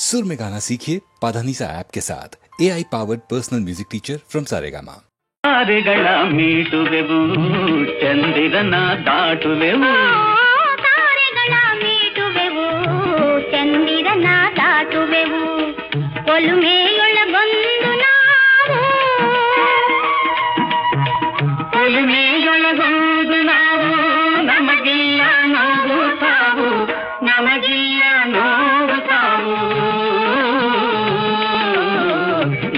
सुर में गाना सीखिए पाधानीसा ऐप के साथ AI powered personal music teacher from Saregama. ತಾರೆಗಳ ಮೀಟುವೆವು ಚಂದಿರನ ದಾಟುವೆವು ತಾರೆಗಳ ಮೀಟುವೆವು ಚಂದಿರನ ದಾಟುವೆವು ಒಲುಮೆಯೊಳಗೊಂದು ನಾವು ಒಲುಮೆಯೊಳಗೊಂದು ನಾವು ನಮಗಿಲ್ಲ ನೋವು ಸಾವು ನಮಗಿಲ್ಲ ನೋವು ಸಾವು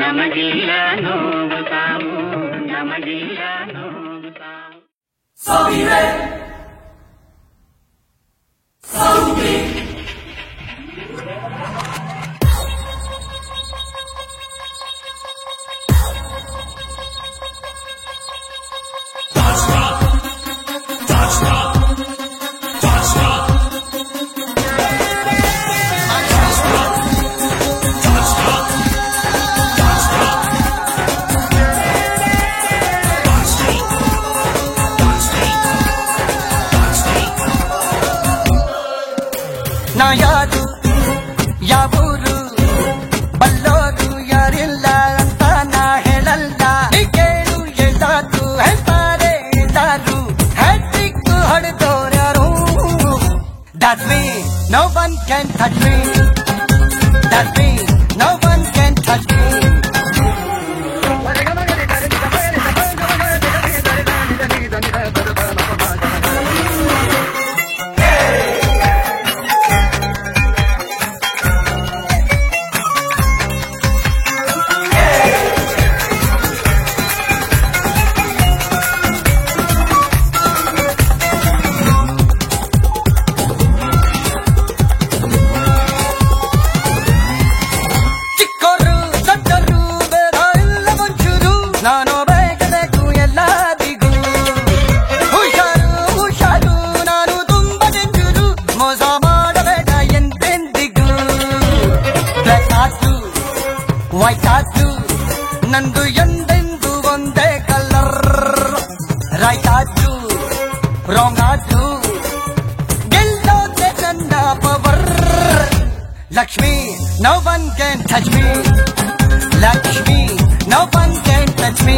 ನಮಗಿಲ್ಲ ನೋವು ಸಾವು ನಮಗಿಲ್ಲ ನೋವು ಸಾವು Salire Salute ನಾ ಯಾರು ಯಾವೂರು ಬಲ್ಲೋರು ಯಾರಿಲ್ಲ ಅಂತ ನಾ ಹೇಳಲ್ಲ ನೀ ಕೇಳು ಎಲ್ಲಾರು ಹೇಳ್ತಾರೆ ಎಲ್ಲಾರು hat trick ಹೊಡೆದೋರ್ಯಾರು That's me, no one can touch me. That's me, no one can touch me. ನಾನು ಬೇಕಬೇಕು ಎಲ್ಲರಿಗೂ ಹುಷಾರು ಹುಷಾರು ನಾನು ತುಂಬ ಡೇಂಜರು ಮೋಸ ಮಾಡಬೇಡ ಎಂದೆಂದಿಗೂ ಬ್ಲ್ಯಾಕ್ ಆಯ್ತು ವೈಟ್ ಆಯ್ತು ನಂದು ಎಂದೆಂದು ಒಂದೇ ಕಲರ್ ರೈಟ್ ಆಯ್ತು ರಾಂಗ್ ಆಯ್ತು ಗೆಲ್ಲೋದೆ ನನ್ನ power Lakshmi no one can touch me Lakshmi no one can touch me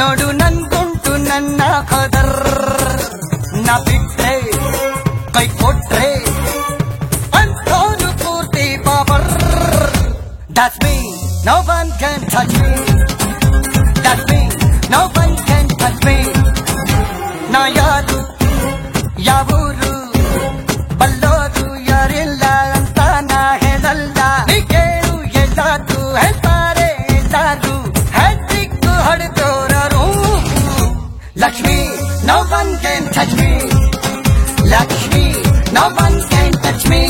ನೋಡು ನನ್ಗುಂಟು ನನ್ನ ಖದರ್ ನಾ ಬಿಟ್ರೆ ಕೈ ಕೊಟ್ರೆ ಅಂತೋನು ಪೂರ್ತಿ power That's me, no one can touch me That's me, no one can touch me ನಾ ಯಾರು ಯಾವೂರು ಬಲ್ಲೋರು ಯಾರಿಲ್ಲ ಅಂತ ನಾ ಹೇಳಲ್ಲ ನೀ ಕೇಳು ಎಲ್ಲಾರು ಹೇಳ್ತಾರೆ ಎಲ್ಲಾರು ಹ್ಯಾಟ್ರಿಕ್ ಹೊಡೆದೋರರು Lakshmi no one can touch me Lakshmi no one can touch me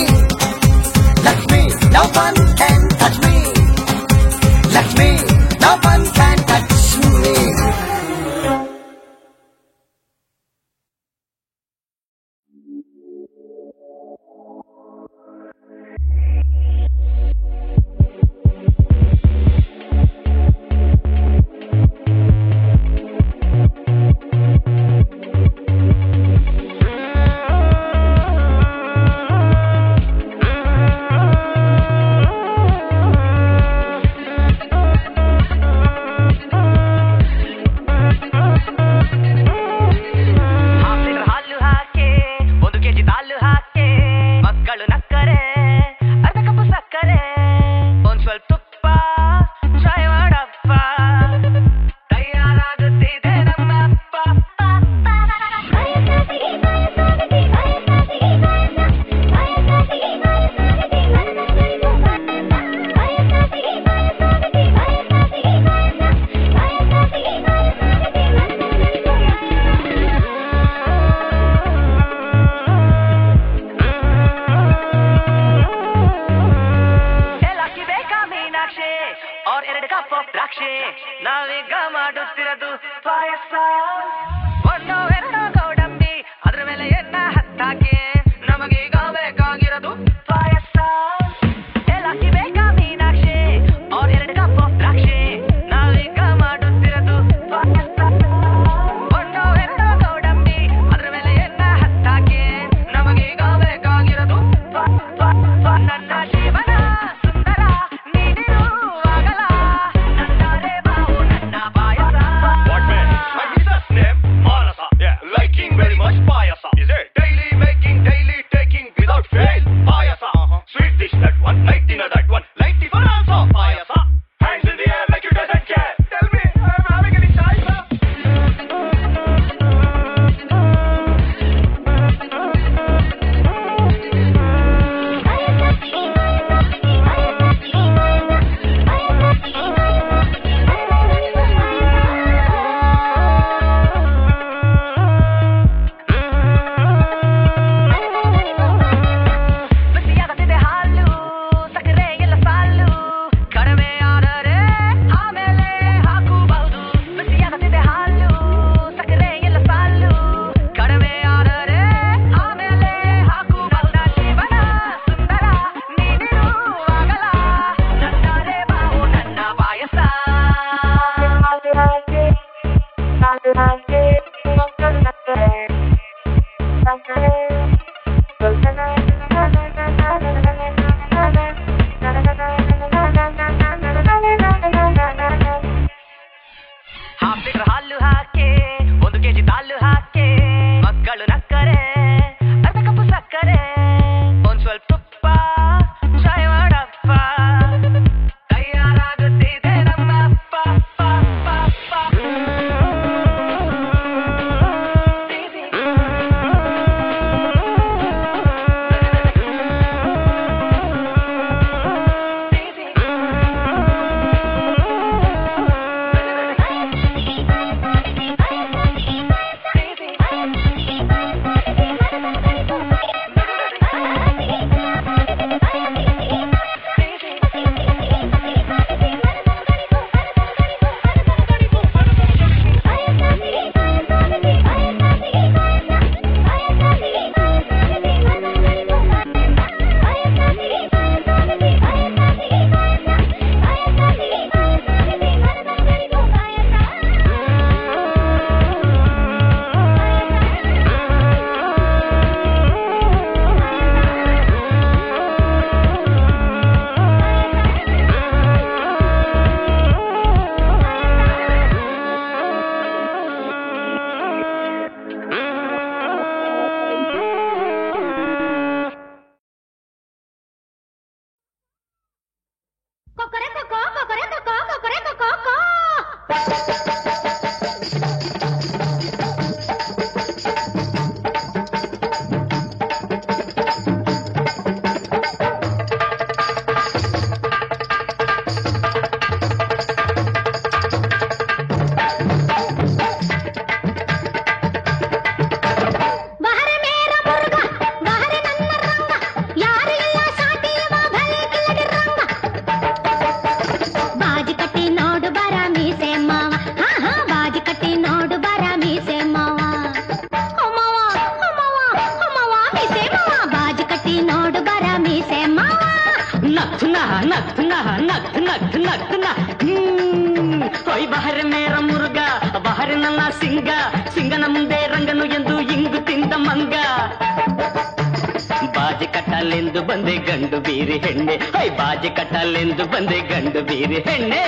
Lakshmi no one can touch me Lakshmi no ದ್ರಾಕ್ಷಿ ನಾವೀಗ ಮಾಡುತ್ತಿರೋದು ಪಾಯಸ ಒಂದು ಎರಡು ಗೌಡಂಬಿ ಅದ್ರ ಮೇಲೆ ಎನ್ನ ಹತ್ತಾಕಿ ನಮಗೀಗ ಬೇಕಾಗಿರೋದು ಪಾಯಸ ಏಲಕ್ಕಿ ಬೇಕಾ ಮೀನಾಕ್ಷಿ ಅವ್ರ ಎರಡು ಕಪ್ ದ್ರಾಕ್ಷಿ ನಾವೀಗ ಮಾಡುತ್ತಿರೋದು ಪಾಯಸ ಒಂದು ಎರಡು ಗೌಡಂಬಿ ಅದ್ರ ಮೇಲೆ ಎನ್ನ ಹತ್ತಾಕಿ ನಮಗೀಗ ಬೇಕಾಗಿರೋದು ನನ್ನ ಜೀವನ ಸುಂದರ ನೀನಿರುವಾಗಲ ನನ್ನದೇ ಬಾವು ನನ್ನ ಪಾಯಸ. What man? My business name Manasa. Yeah, liking very much payasa. Is it? Daily making, daily taking without fail. Payasa. Sweet dish that one, light dinner that one, light tiffin also payasa. Hands in the air like you doesn't care. Tell me, I'm having any choice. ಬಿಸಿಯಾಗುತ್ತಿದೆ ಹಾಲು ಸಕ್ಕರೆ ಎಲ್ಲ ಸಾಲು ಕಡಿಮೆ ಆದರೆ ಆಮೇಲೆ ಹಾಕಬಹುದು ಬಿಸಿಯಾಗುತ್ತಿದೆ ಹಾಲು ಸಕ್ಕರೆ ಎಲ್ಲ ಸಾಲು ಕಡಿಮೆ ಆದರೆ ಆಮೇಲೆ ಹಾಕಬಹುದು ಜೀವನ ಸುಂದರ ನೀನಿರುವಾಗಲ ನನ್ನದೇ ಬಾವು ನನ್ನ ಪಾಯಸ. ಹಾಫ್ ಲೀಟರ್ ಹಾಲು ಹಾಕಿ 1 ಕೆಜಿ ಹಾಲು ಹಾಕಿ ಮಕ್ಕಳು ನಕ್ಕರೆ ಅರ್ಧ ಕಪ್ಪು ಸಕ್ಕರೆ ಒಂದ್ ಸ್ವಲ್ಪ ತುಪ್ಪ ಚಾಯ್ ಮಾಡಪ್ಪ ತಯಾರಾಗುತ್ತಿದೆ ನಮ್ಮ ಅಪ್ಪ ಹೊಯ್ ಬಹರೆ ಮೇರ ಮುರುಗ ಬಹರೆ ನನ್ನ ಸಿಂಗ ಸಿಂಗನ ಮುಂದೆ ರಂಗನು ಎಂದು ಇಂಗು ತಿಂದ ಮಂಗ ಬಾಜಿ ಕಟ್ಟಲೆಂದು ಬಂದೆ ಗಂಡು ಬೀರಿ ಹೆಣ್ಣೆ ಹೊಯ್ ಬಾಜಿ ಕಟ್ಟಲೆಂದು ಬಂದೆ ಗಂಡು ಬೀರಿ ಹೆಣ್ಣೆ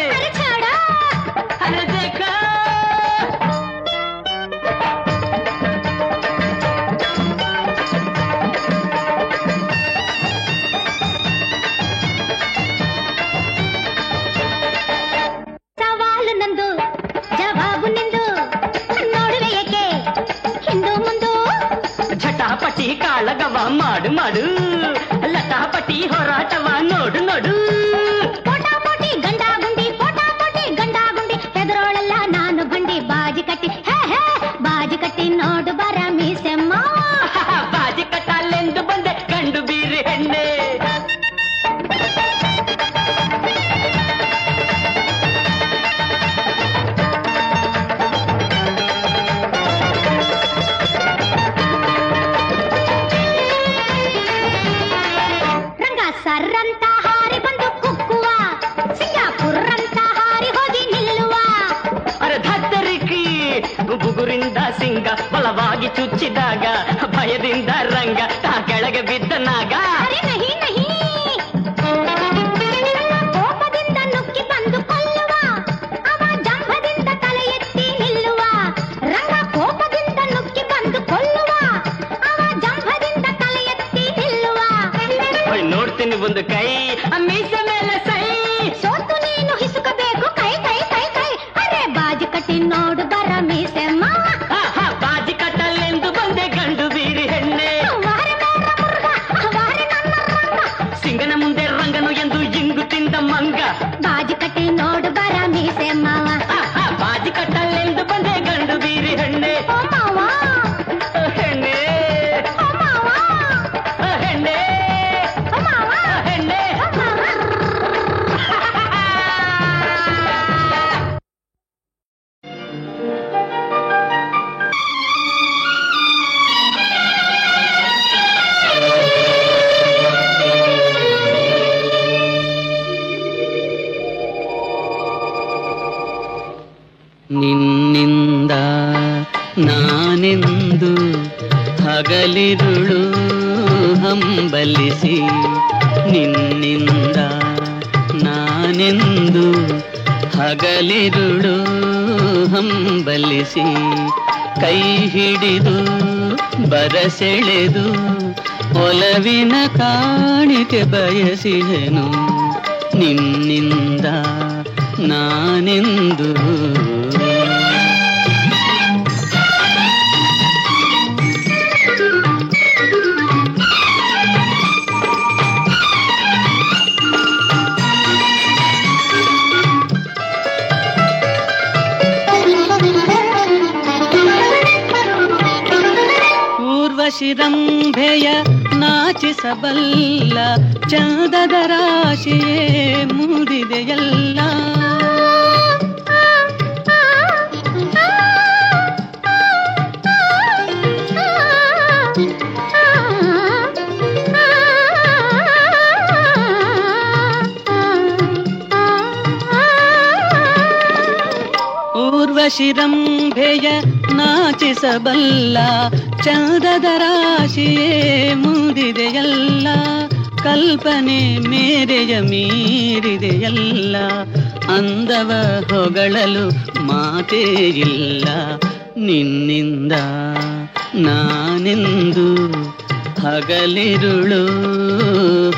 ಸವಾಲು ನಂದು ಜವಾಬು ನಿಂದು ನೋಡುವೆ ಏಕೆ ಹಿಂದು ಮುಂದು ಝಟಾಪಟಿ ಕಾಳಗವ ಮಾಡು ಮಾಡು ಲಟಾಪಟಿ ಹೋರಾಟವ ನೋಡು ನೋಡು ಪೋಟಾಪೋಟಿ ಗಂಡಾಗುಂಡಿ ಪೋಟಾಪೋಟಿ ಗಂಡಾಗುಂಡಿ ಎದುರೋಳೆಲ್ಲ ನಾನು ಬಂಡಿ ಬಾಜಿ ಕಟ್ಟಿ ಬಾಜಿ ಕಟ್ಟಿ ನೋಡು ಬರ ಮೀಸೆಮ್ಮ ಬಾಜಿ ಕಟ್ಟಲೆಂದು ಬಂದೆ ಗಂಡು ಬೀರಿ ಹೆಣ್ಣೆ ಚುಚ್ಚಿದಾಗ ಭಯದಿಂದ ರಂಗ ಕೆಳಗೆ ಬಿದ್ದನಾಗ ಅರೆ ನಹಿ ನಹಿ ಕೋಪದಿಂದ ನುಗ್ಗಿ ಬಂದು ಕೊಲ್ಲುವ ಅವ ಜಂಭದಿಂದ ತಲೆ ಎತ್ತಿ ನಿಲ್ಲುವ ರಂಗ ಕೋಪದಿಂದ ನುಗ್ಗಿ ಬಂದು ಕೊಲ್ಲುವ ಅವ ಜಂಭದಿಂದ ತಲೆ ಎತ್ತಿ ನಿಲ್ಲುವ ನೋಡ್ತೀನಿ ಒಂದು ಕೈ ಮೀಸೆ ಮೇಲೆ ಸೈ ಸೋತು ನೀನು ಹಿಸುಕಬೇಕು ಕೈ ಕೈ ಕೈ ಕೈ ಅರೆ ಬಾಜಿ ಕಟ್ಟಿ ನೋಡು ಬರ ಮೀಸೆ ಮಾವ ಬಾಜಿ ಕಟ್ಟಲೆಂದು ಬಂದೆ ಗಂಡು ಬೀರಿ ಹೆಣ್ಣೆ ವಾರೆ ಮೇರ ಮುರುಗ ವಾರೆ ನನ್ನ ರಂಗ ಸಿಂಗನ ಮುಂದೆ ರಂಗನು ಎಂದು ಇಂಗು ತಿಂದ ಮಂಗ ಬಾಜಿ ಕಟ್ಟಿ ನೋಡು ಬರ ಮೀಸೆ ಮಾವ ಬಾಜಿ ಕಟ್ಟಲೆಂದು ಬಂದೆ ಗಂಡು ಬೀರಿ ಹೆಣ್ಣೆ ಓ ಮಾವ ಹೆಣ್ಣೆ ಓ ಮಾವ ಹೆಣ್ಣೆ ಓ ಮಾವ ಹೆಣ್ಣೆ ಓ ಮಾವ ನಿನ್ನಿಂದ ನಾನೆಂದು ಹಗಲಿರುಳು ಹಂಬಲಿಸಿ ನಿನ್ನಿಂದ ನಾನೆಂದು ಹಗಲಿರುಳು ಹಂಬಲಿಸಿ ಕೈ ಹಿಡಿದು ಬರಸೆಳೆದು ಒಲವಿನ ಕಾಣಿಕೆ ಬಯಸಿದೆನು ನಿನ್ನಿಂದ ನಾನೆಂದು ಊರ್ವಶಿರಂಭೆಯ ನಾಚಿಸಬಲ್ಲ ಚಂದದ ರಾಶಿಯೇ ಮೂಡಿದೆಯಲ್ಲ ಊರ್ವಶಿರಂಭೆಯ ನಾಚಿಸಬಲ್ಲ ಚಂದದ ರಾಶಿಯೇ ಮೂಡಿದೆಯಲ್ಲ ಕಲ್ಪನೆ ಮೇರೆಯ ಮೀರಿದೆಯಲ್ಲ ಅಂದವ ಹೊಗಳಲು ಮಾತೇ ಇಲ್ಲ ನಿನ್ನಿಂದ ನಾನೆಂದು ಹಗಲಿರುಳು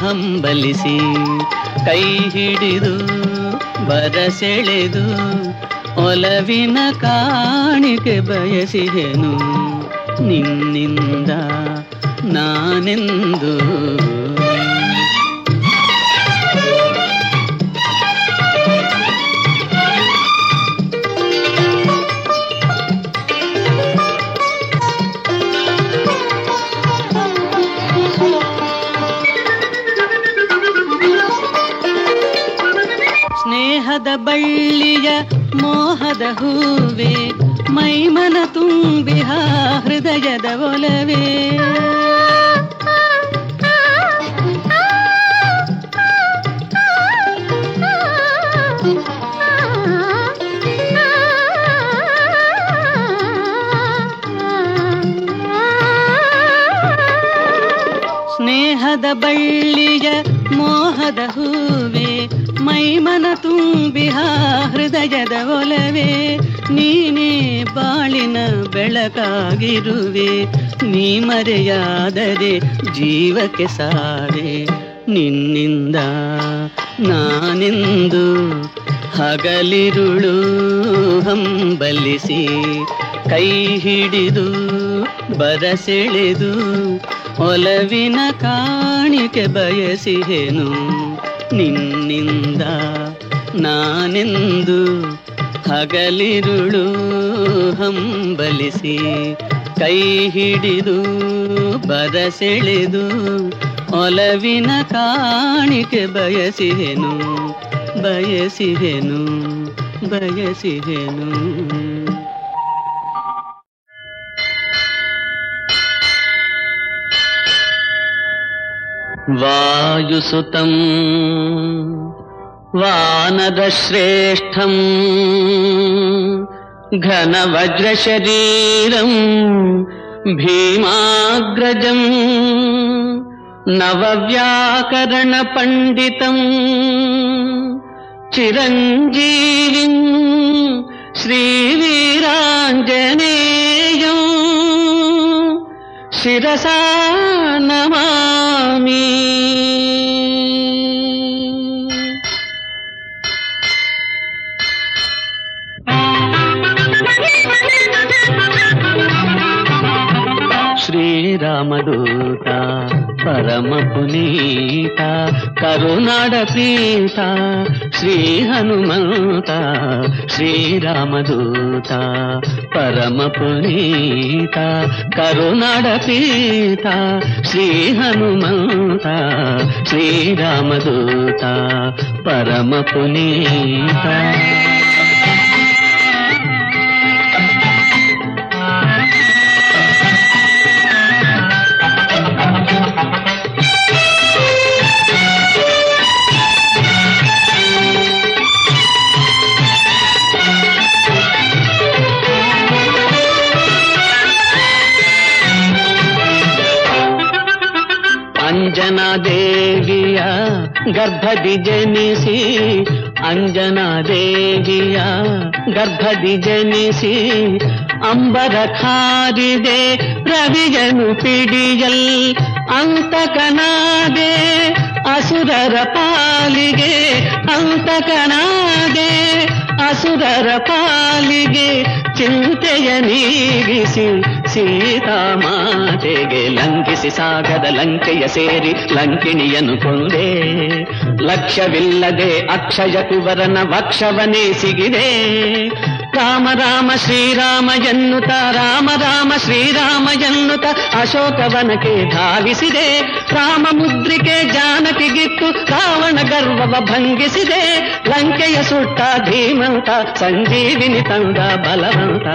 ಹಂಬಲಿಸಿ ಕೈ ಹಿಡಿದು ಬರಸೆಳೆದು ಒಲವಿನ ಕಾಣಿಕೆ ಬಯಸಿದೆನು ನಿನ್ನಿಂದ ನಾನೆಂದು ಸ್ನೇಹದ ಬಳ್ಳಿಯ ಮೋಹದ ಹೂವೆ ಮೈಮನ ತುಂಬಿಹ ಹೃದಯದ ಒಲವೇ ಸ್ನೇಹದ ಬಳ್ಳಿಯ ಮೋಹದ ಹೂವೆ ಮೈಮನ ತುಂಬಿಹ ಹೃದಯದ ಒಲವೇ ನೀನೇ ಬಾಳಿನ ಬೆಳಕಾಗಿರುವೆ ನೀ ಮರೆಯಾದರೆ ಜೀವಕ್ಕೆ ಸಾರೆ ನಿನ್ನಿಂದ ನಾನೆಂದು ಹಗಲಿರುಳು ಹಂಬಲಿಸಿ ಕೈ ಹಿಡಿದು ಬರಸೆಳೆದು ಒಲವಿನ ಕಾಣಿಕೆ ಬಯಸಿದೆನು ನಿನ್ನಿಂದ ನಾನೆಂದು ಹಗಲಿರುಳು ಹಂಬಲಿಸಿ ಕೈ ಹಿಡಿದು ಬರಸೆಳೆದು ಒಲವಿನ ಕಾಣಿಕೆ ಬಯಸಿದೆನು ಬಯಸಿದೆನು ಬಯಸಿದೆನು ವಾಯುಸುತಂ ವಾನರಶ್ರೇಷ್ಠಂ ಘನವಜ್ರಶರೀರಂ భీమాగ్రజం నవవ్యాకరణ పండితం చిరంజీవిం శ్రీవీరాంజనేయం శిరసా నమామి. శ్రీరామదూత పరమ పునీత కరుణాడ ప్రీత శ్రీ హనుమంత. శ్రీరామదూత పరమ పునీత కరుణాడ ప్రీత శ్రీ హనుమంత. శ్రీరామదూత పరమ పునీత. ಅಂಜನಾದೇವಿಯ ಗರ್ಭದಿ ಜನಿಸಿ ಅಂಜನಾದೇವಿಯ ಗರ್ಭದಿ ಜನಿಸಿ ಅಂಬರ ಖಾರಿದೆ ರವಿಯನು ಪಿಡಿಯಲ್ ಅಂತಕನಾದೆ ಅಸುರರ ಪಾಲಿಗೆ ಅಂತಕನಾದೆ ಅಸುರರ ಪಾಲಿಗೆ ಚಿಂತೆಯ ನೀಗಿಸಿ ಸೀತಾಮಾತೆಗೆ ಲಂಕಿಸಿ ಸಾಗದ ಲಂಕೆಯ ಸೇರಿ ಲಂಕಿಣಿಯನ್ನು ಕೊಂದೆ. ಲಕ್ಷ್ಯವಿಲ್ಲದೆ ಅಕ್ಷಯ ಕುವರನ ವಕ್ಷವನೇ ಸಿಗಿದೆ. ರಾಮ ರಾಮ ಶ್ರೀರಾಮ ಎನ್ನುತ್ತ ರಾಮ ರಾಮ ಶ್ರೀರಾಮ ಎನ್ನುತ್ತ ಅಶೋಕವನಕ್ಕೆ ಧಾವಿಸಿದೆ. ರಾಮ ಮುದ್ರಿಕೆ ಜಾನಕಿಗಿತ್ತು ರಾವಣ ಗರ್ವವ ಭಂಗಿಸಿದೆ. ಲಂಕೆಯ ಸುಟ್ಟ ಧೀಮಂತ ಸಂಜೀವಿನಿ ತಂದ ಬಲವಂತ.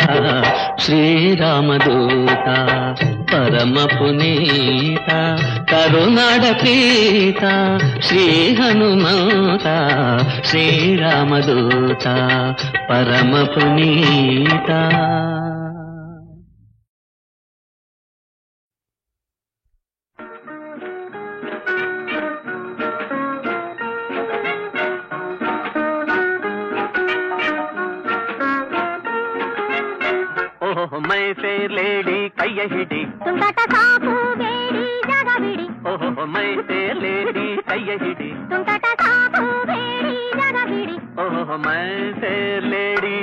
ಶ್ರೀರಾಮದೂತ ಪರಮ ಪುನೀತ ಕರುಣಾಡ ಪ್ರೀತ ಶ್ರೀ ಹನುಮಂತ. ಶ್ರೀರಾಮದೂತ ಪರಮ ಪುನೀತ. ಓಹೋ ಮೈ ಫೇರ್ ಲೇಡಿ ಕೈಯ ಹಿಡಿ ತುಂಟಾಟ ಸಾಕು ಬೇಡಿ ಜಾಗ ಬಿಡಿ. ಓಹೋ ಮೈ ಫೇರ್ ಲೇಡಿ ಕೈಯ ಹಿಡಿ ತುಂಟಾಟ ಸಾಕು ಬೇಡಿ ಜಾಗ ಬಿಡಿ. ಓಹೋ ಮೈ ಫೇರ್ ಲೇಡಿ.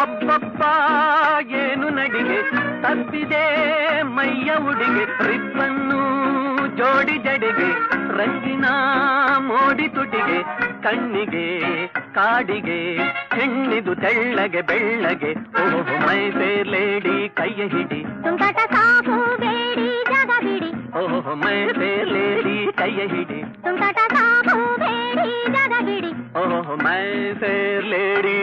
ಅಬ್ಬಬ್ಬ ಏನು ನಡಿಗೆ ತಪ್ಪಿದೆ ಮೈಯ ಉಡಿಗೆ ರಿಬ್ಬನ್ನು ಜೋಡಿ ಜಡೆಗೆ ರಂಗಿನ ಮೋಡಿ ತುಟಿಗೆ ಕಣ್ಣಿಗೆ ಕಾಡಿಗೆ ಹೆಣ್ಣಿದು ತೆಳ್ಳಗೆ ಬೆಳ್ಳಗೆ. ಓಹೋ ಮೈ ಫೇರ್ ಲೇಡಿ ಕೈಯ ಹಿಡಿ ತುಂಟಾಟ ಸಾಕು ಬೇಡಿ ಜಾಗ ಬಿಡಿ. ಓಹೋ ಮೈ ಫೇರ್ ಲೇಡಿ ಕೈಯ ಹಿಡಿ ತುಂಟಾಟ ಸಾಕು ಬೇಡಿ ಜಾಗ ಬಿಡಿ. ಓಹೋ ಮೈ ಫೇರ್ ಲೇಡಿ.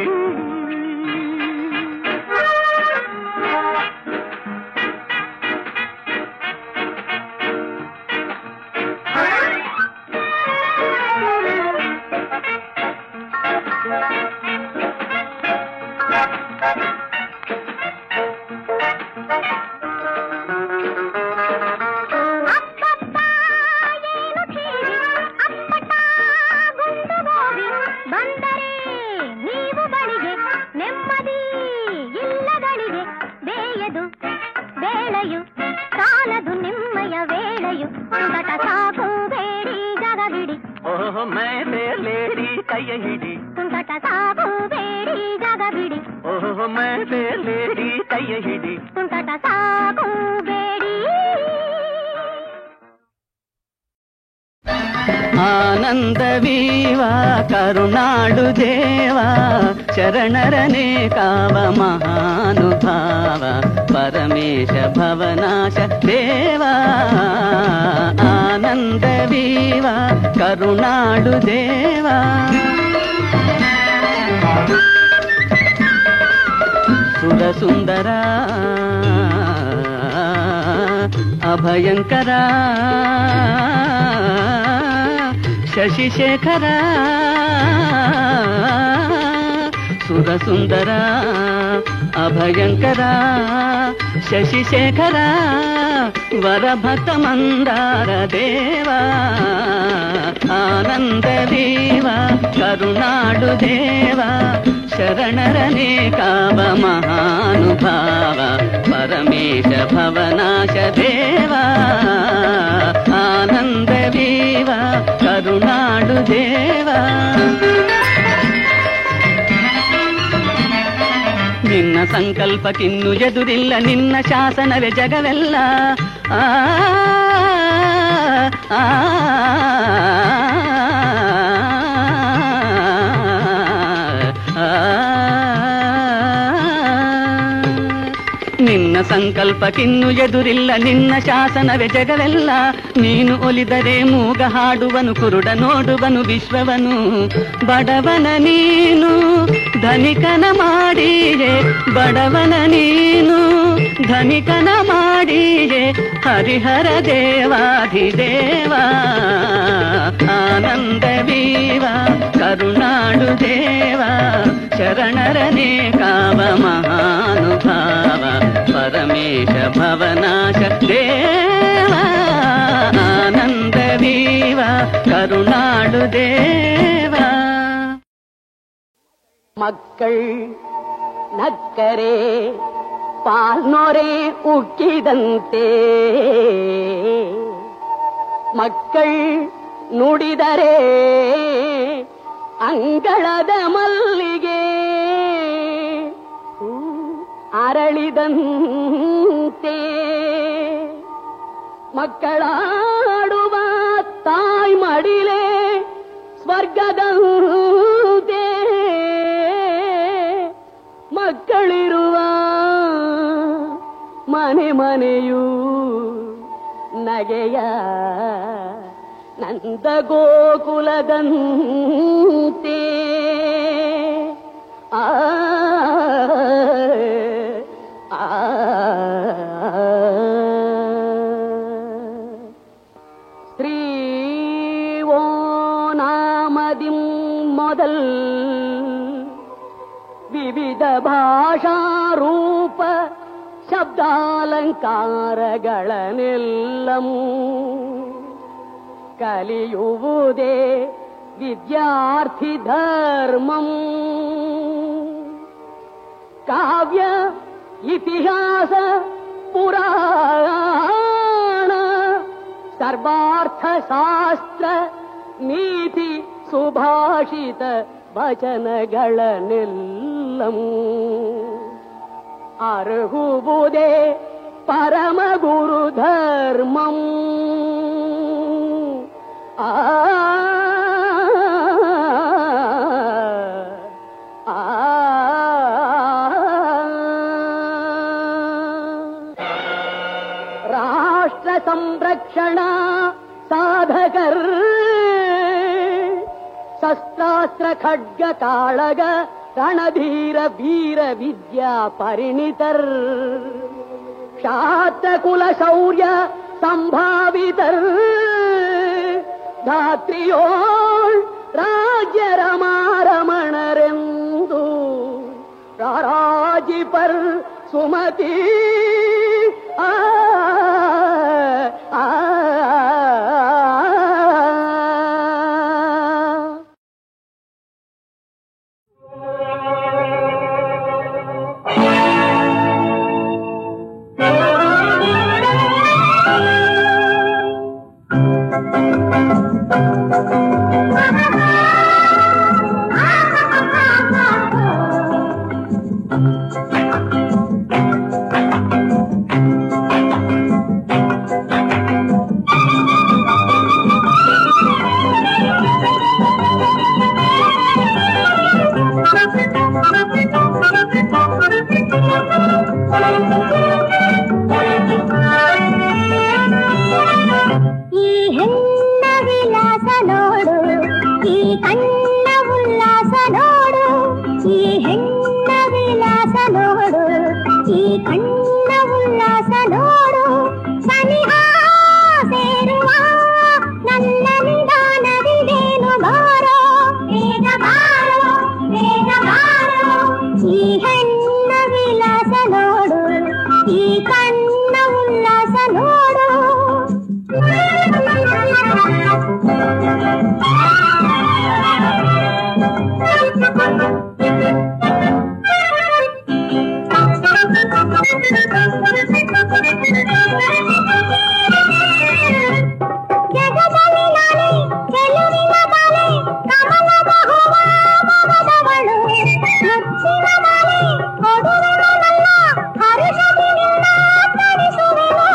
ಓಹೋ ಮೈ ಫೇರ್ ಲೇಡಿ ಕೈಯ ಹಿಡಿ ತುಂಟಾಟ ಸಾಕು ಬೇಡಿ ಜಾಗ ಬಿಡಿ. ಓಹೋ ಮೈ ಫೇರ್ ಲೇಡಿ ಕೈಯ ಹಿಡಿ ತುಂಟಾಟ ಸಾಕು ಬೇಡಿ. ಆನಂದವೀವ ಕರುಣಾಡು ದೇವ ಶರಣರನೇ ಕಾವ ಮಹಾನುಭಾವ ಪರಮೇಶ ಭವನಾಶ ದೇವ. ಆನಂದವೀವ ಕರುಣಾಡು ದೇವ ಸುರಸುಂದರ ಅಭಯಂಕರ ಶಶಿಶೇಖರ ಸುರಸುಂದರ ಅಭಯಂಕರ ಶಶಿಶೇಖರ ವರಭಕ್ತ ಮಂದಾರ ದೇವ ಆನಂದ ದೇವ ಕರುಣಾಡು ದೇವ ಶರಣರನೇ ಕಾವ ಮಹಾನುಭಾವ ಪರಮೇಶ ಭವನಾಶ ದೇವ ಆನಂದ ದೇವ ಕರುಣಾಡು ದೇವ ನಿನ್ನ ಸಂಕಲ್ಪಕ್ಕಿನ್ನು ಎದುರಿಲ್ಲ ನಿನ್ನ ಶಾಸನವೇ ಜಗವೆಲ್ಲ ಆ ನಿನ್ನ ಸಂಕಲ್ಪಕ್ಕಿನ್ನು ಎದುರಿಲ್ಲ ನಿನ್ನ ಶಾಸನವೇ ಜಗವೆಲ್ಲ ನೀನು ಒಲಿದರೆ ಮೂಗ ಹಾಡುವನು ಕುರುಡ ನೋಡುವನು ವಿಶ್ವವನು ಬಡವನ ನೀನು ಧನಿಕನ ಮಾಡಿಯೇ ಬಡವನ ನೀನು ಧನಿಕನ ಮಾಡಿಯೇ ಹರಿಹರ ದೇವಾಧಿದೇವ ಆನಂದ ವೀವ ಕರುಣಾಡು ದೇವ ಶರಣರನೇ ಕಾವ ಮಹಾನುಭಾವ ಪರಮೇಶ ಭವನಾಶ ದೇವ ಆನಂದ ವೀವ ಕರುಣಾಡು ದೇವ ಮಕ್ಕಳ್ ನಕ್ಕರೆ ಪಾಲ್ನೊರೆ ಉಕ್ಕಿದಂತೆ ಮಕ್ಕಳ್ ನುಡಿದರೆ ಅಂಗಳದ ಮಲ್ಲಿಗೆ ಅರಳಿದಂತೆ ಮಕ್ಕಳಾಡುವ ತಾಯಿ ಮಡಿಲೆ ಸ್ವರ್ಗದಂತೆ ಮಕ್ಕಳಿರುವ ಮನೆ ಮನೆಯೂ ನಗೆಯ ನಂದ ಗೋಕುಲದಂತೆ ಆ ஸ்ரீ ஓ நாமதிம் முதல் ವಿವಿಧ ಭಾಷಾ ರೂಪ ಶಬ್ದಾಲಂಕಾರಗಳನ್ನೆಲ್ಲಮೂ ಕಲಿಯುವುದೇ ವಿದ್ಯಾರ್ಥಿ ಧರ್ಮಂ ಕಾವ್ಯ ಇತಿಹಾಸ ಪುರಾಣ ಸರ್ವಾರ್ಥ ಶಾಸ್ತ್ರ ನೀತಿ ಸುಭಾಷಿತ ವಚನಗಳನ್ನೆಲ್ಲಮೂ ಅರ್ಹುವುದೇ ಪರಮ ಗುರು ಧರ್ಮಂ ರಾಷ್ಟ್ರ ಸಂರಕ್ಷಣಾ ಸಾಧಕರ್ ಶಸ್ತ್ರಾಸ್ತ್ರ ಖಡ್ಗ ಕಾಳಗ ರಣಧೀರ ವೀರ ವಿದ್ಯಾ ಪರಿಣಿತರ್ ಕ್ಷಾತ್ರ ಕುಲ ಶೌರ್ಯ ಸಂಭಾವಿತರ್ ಧಾತ್ರಿಯೋಳ್ ರಾಜ್ಯ ರಮಾರಮಣರೆಂದು ರಾರಾಜಿಪರ್ ಸುಮತಿ ಜಗದಲ್ಲಿ ನಾನೇ ಗೆಲುವಿನ ಮಾಲೆ ಕಮಲದ ಹೂವ ಮೊಗದವಳು ಮುಚ್ಚಿನ ಮಾಲೆ ಕೊಡುವೆನಲ್ಲ ಹರುಷದಿ ನಿನ್ನ ತಣಿಸುವೆನು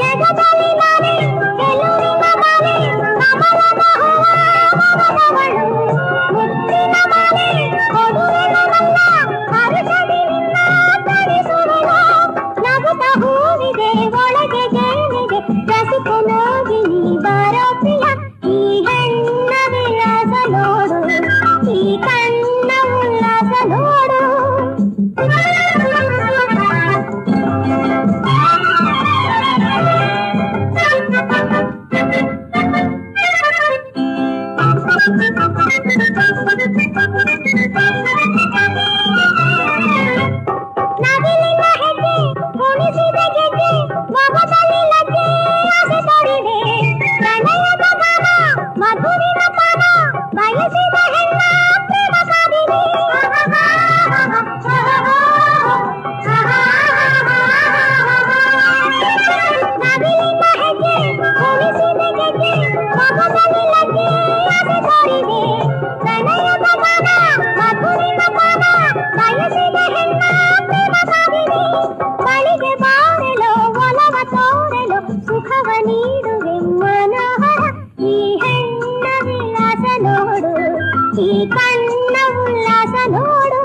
ಜಗದಲ್ಲಿ ನಾನೇ ಗೆಲುವಿನ ಮಾಲೆ ಕಮಲದ ಹೂವ ಮೊಗದವಳು ಮುಚ್ಚಿನ ಮಾಲೆ ಕೊಡುವೆನಲ್ಲ ಹರುಷದಿ ನಿನ್ನ ತಣಿಸುವೆನು ನಗುತ್ತ ಹೂವಿದೆ ಒಳಗೆ ಜೇನಿದೆ ರಸಿಕನಾಗಿ ನೀ ಬಾರೋ ಪ್ರಿಯ ಈ ಹೆಣ್ಣ ವಿಲಾಸ ನೋಡು ಈ ಕಣ್ಣ ಉಲ್ಲಾಸ ನೋಡು ನವಿಲಿನ ಹೆಜ್ಜೆ ಕುಣಿಸಿದ ಗೆಜ್ಜೆ ಮೊಗದಲ್ಲಿ ಲಜ್ಜೆ ಆಸೆ ತೋರಿದೆ ಪ್ರಣಯದ ಗಾನ ಮಧುರಿನ ಪಾನ ಬಯಸಿದ ಹೆಣ್ಣ ಪ್ರೇಮ ಕಾದಿದೆ ನವಿಲಿನ ಹೆಜ್ಜೆ ಕುಣಿಸಿದ ಗೆಜ್ಜೆ ಮೊಗದಲ್ಲಿ ಲಜ್ಜೆ ಆಸೆ ತೋರಿದೆ ಪ್ರಣಯದ ಗಾನ ಮಧುರಿನ ಪಾನ ಬಯಸಿದ ಹೆಣ್ಣ ಪ್ರೇಮ ಕಾದಿದೆ ಬಳಿಗೆ ಬಾರಲು ಒಲವ ತೋರಲು ಸುಖವ ನೀಡುವೆ ಮನೋಹರ ಈ ಹೆಣ್ಣ ವಿಲಾಸ ನೋಡು ಈ ಕಣ್ಣ ಉಲ್ಲಾಸ ನೋಡು